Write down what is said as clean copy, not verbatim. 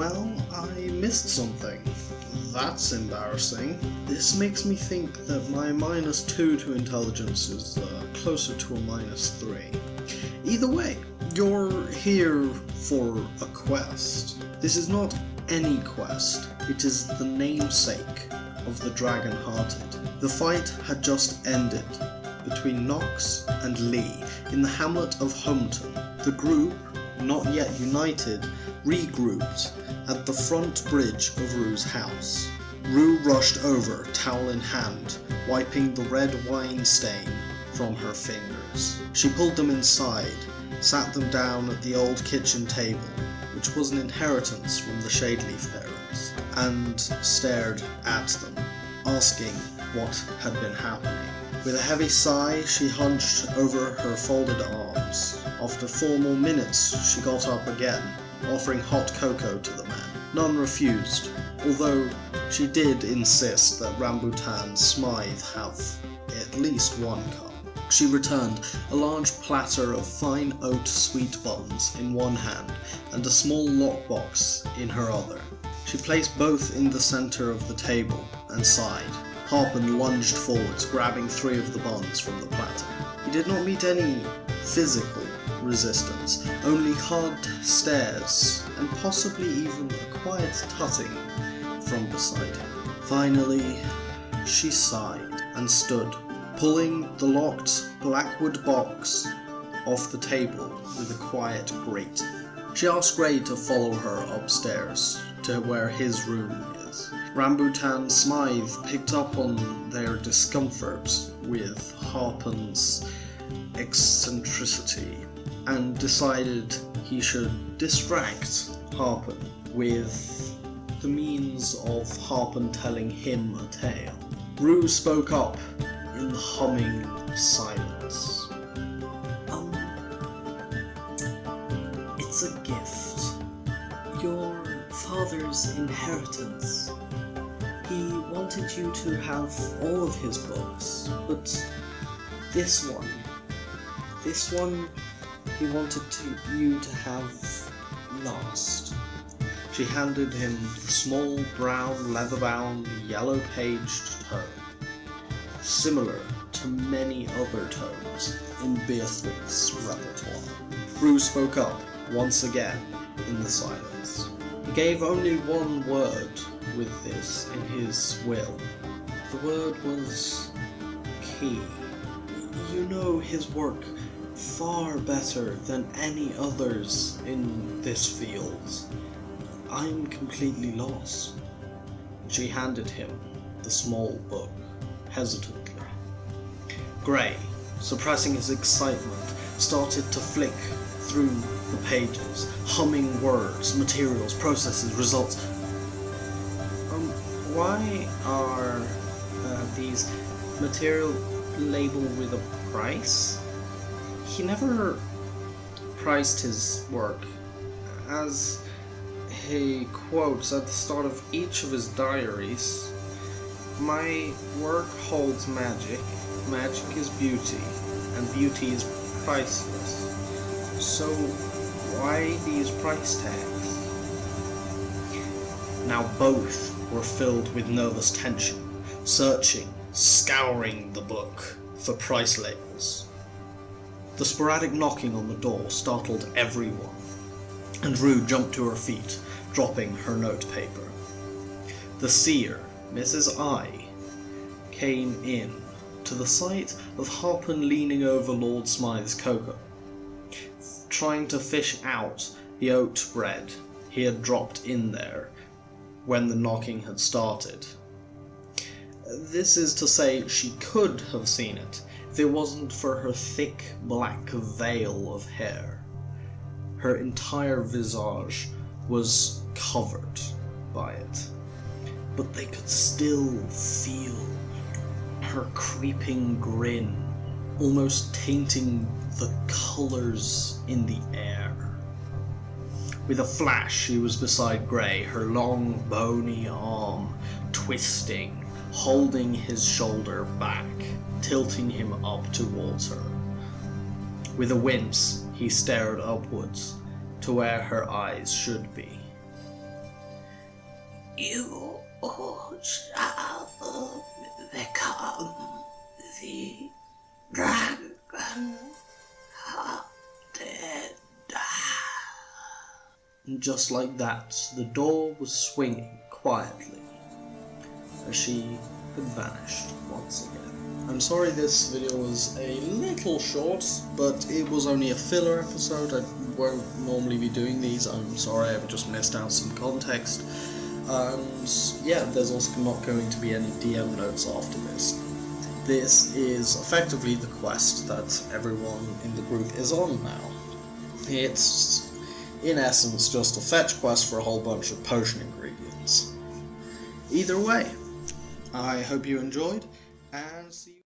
Well, I missed something. That's embarrassing. This makes me think that my -2 to intelligence is closer to a -3. Either way, you're here for a quest. This is not any quest, it is the namesake of the Dragon-Hearted. The fight had just ended between Nox and Lee in the hamlet of Hometon. The group, not yet united, regrouped at the front bridge of Rue's house. Rue rushed over, towel in hand, wiping the red wine stain from her fingers. She pulled them inside, sat them down at the old kitchen table, which was an inheritance from the Shadeleaf parents, and stared at them, asking what had been happening. With a heavy sigh, she hunched over her folded arms. After 4 more minutes, she got up again, offering hot cocoa to the man. None refused, although she did insist that Rambutan Smythe have at least 1 cup. She returned a large platter of fine oat sweet buns in one hand and a small lockbox in her other. She placed both in the center of the table and sighed. Harpen lunged forwards, grabbing 3 of the buns from the platter. He did not meet any physical resistance, only hard stares and possibly even a quiet tutting from beside him. Finally, she sighed and stood, pulling the locked blackwood box off the table with a quiet grate. She asked Gray to follow her upstairs to where his room is. Rambutan Smythe picked up on their discomfort with Harpen's eccentricity and decided he should distract Harpen with the means of Harpen telling him a tale. Rue spoke up in the humming silence. It's a gift. Your father's inheritance. He wanted you to have all of his books, but this one he wanted you to have last. She handed him the small brown leather-bound yellow-paged tome, similar to many other tomes in Beathwig's repertoire. Rue spoke up once again in the silence. He gave only 1 word with this in his will. The word was key. You know his work far better than any others in this field. I'm completely lost. She handed him the small book, hesitantly. Gray, suppressing his excitement, started to flick through the pages, humming words, materials, processes, results. Why are these material labeled with a price? He never priced his work, as he quotes at the start of each of his diaries. My work holds magic, magic is beauty, and beauty is priceless. So why these price tags? Now both were filled with nervous tension, searching, scouring the book for price labels. The sporadic knocking on the door startled everyone, and Rue jumped to her feet, dropping her notepaper. The seer, Mrs. I, came in to the sight of Harpen leaning over Lord Smythe's cocoa, trying to fish out the oat bread he had dropped in there when the knocking had started. This is to say, she could have seen it if it wasn't for her thick black veil of hair. Her entire visage was covered by it, but they could still feel her creeping grin, almost tainting the colors in the air. With a flash, she was beside Gray, her long, bony arm twisting, holding his shoulder back, tilting him up towards her. With a wince, he stared upwards to where her eyes should be. You shall become the dragon-hearted. And just like that, the door was swinging quietly as she had vanished once again. I'm sorry this video was a little short, but it was only a filler episode. I won't normally be doing these. I'm sorry, I've just missed out some context. And yeah, there's also not going to be any DM notes after this. This is effectively the quest that everyone in the group is on now. It's, in essence, just a fetch quest for a whole bunch of potion ingredients. Either way, I hope you enjoyed, and see you.